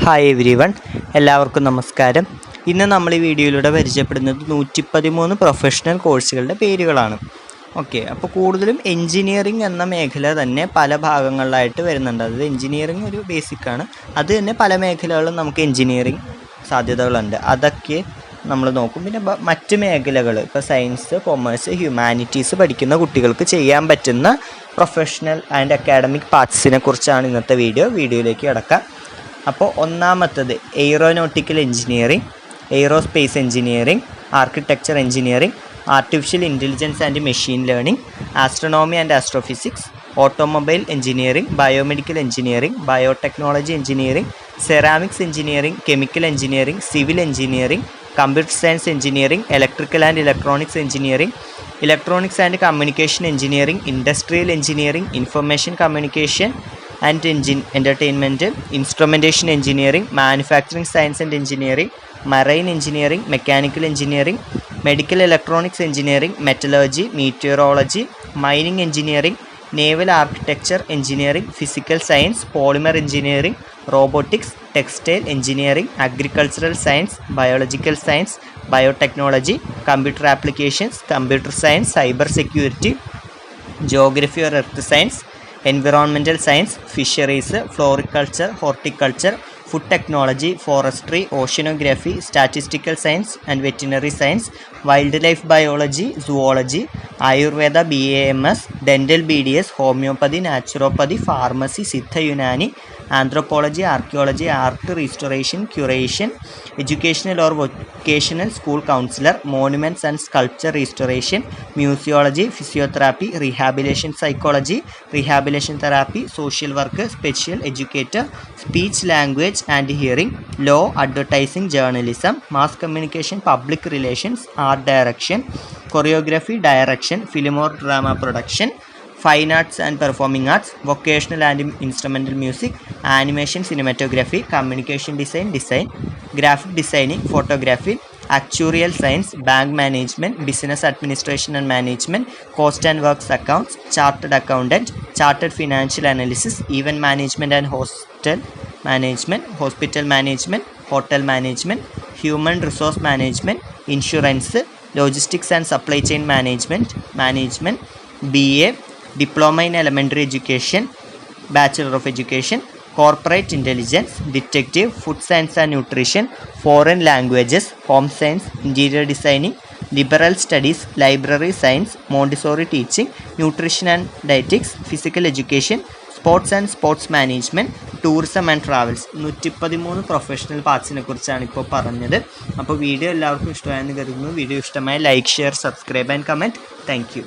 Hi every one, എല്ലാവർക്കും നമസ്കാരം. ഇന്ന് നമ്മൾ ഈ വീഡിയോയിലൂടെ പരിചയപ്പെടുന്നത് 113 പ്രൊഫഷണൽ കോഴ്സുകളുടെ പേരുകളാണ്. ഓക്കെ, അപ്പോൾ കൂടുതലും എൻജിനീയറിംഗ് എന്ന മേഖല തന്നെ പല ഭാഗങ്ങളിലായിട്ട് വരുന്നുണ്ട്. അതായത് എൻജിനീയറിംഗ് ഒരു ബേസിക്കാണ്, അത് തന്നെ പല മേഖലകളിലും നമുക്ക് എൻജിനീയറിംഗ് സാധ്യതകളുണ്ട്. അതൊക്കെ നമ്മൾ നോക്കും. പിന്നെ മറ്റ് മേഖലകൾ, ഇപ്പോൾ സയൻസ്, കൊമേഴ്സ്, ഹ്യൂമാനിറ്റീസ് പഠിക്കുന്ന കുട്ടികൾക്ക് ചെയ്യാൻ പറ്റുന്ന പ്രൊഫഷണൽ ആൻഡ് അക്കാഡമിക് പാർട്സിനെ കുറിച്ചാണ് ഇന്നത്തെ വീഡിയോയിലേക്ക് കിടക്കാം. അപ്പോൾ ഒന്നാമത്തത് aeronautical engineering, aerospace engineering, architecture engineering, artificial intelligence and machine learning, astronomy and astrophysics, automobile engineering, biomedical engineering, biotechnology engineering, ceramics engineering, chemical engineering, civil engineering, computer science engineering, electrical and electronics engineering, electronics and communication engineering, industrial engineering, information communication and entertainment, instrumentation engineering, manufacturing science and engineering, marine engineering, mechanical engineering, medical electronics engineering, metallurgy, meteorology, mining engineering, naval architecture engineering, physical science, polymer engineering, robotics, textile engineering, agricultural science, biological science, biotechnology, computer applications, computer science, cyber security, geography or earth science, environmental science, fisheries, floriculture, horticulture, food technology, forestry, oceanography, statistical science and veterinary science, wildlife biology, zoology, Ayurveda BAMS, dental BDS, homeopathy, naturopathy, pharmacy, Siddha Unani, anthropology, archaeology, art restoration, curation, educational or vocational school counsellor, monuments and sculpture restoration, museology, physiotherapy, rehabilitation psychology, rehabilitation therapy, social work, special educator, speech language and hearing, law, advertising, journalism, mass communication, public relations, art direction, choreography, direction, film or drama production, fine arts and performing arts, vocational and instrumental music, animation, cinematography, communication design, graphic designing, photography, actuarial science, bank management, business administration and management, cost and works accounts, chartered accountant, chartered financial analysis, event management and hospital management, hotel management, human resource management, insurance, logistics and supply chain management, BA, diploma in elementary education, bachelor of education, corporate intelligence, detective, food science and nutrition, foreign languages, home science, interior designing, liberal studies, library science, Montessori teaching, nutrition and dietetics, physical education, sports and sports management, tourism and travels. 113 professional പാർട്സിനെ കുറിച്ചാണ് ഇപ്പോൾ പറഞ്ഞത്. അപ്പോൾ video എല്ലാവർക്കും ഇഷ്ടമായെന്ന് കരുതുന്നു. Video ഇഷ്ടമായ like, share, subscribe and comment. Thank you.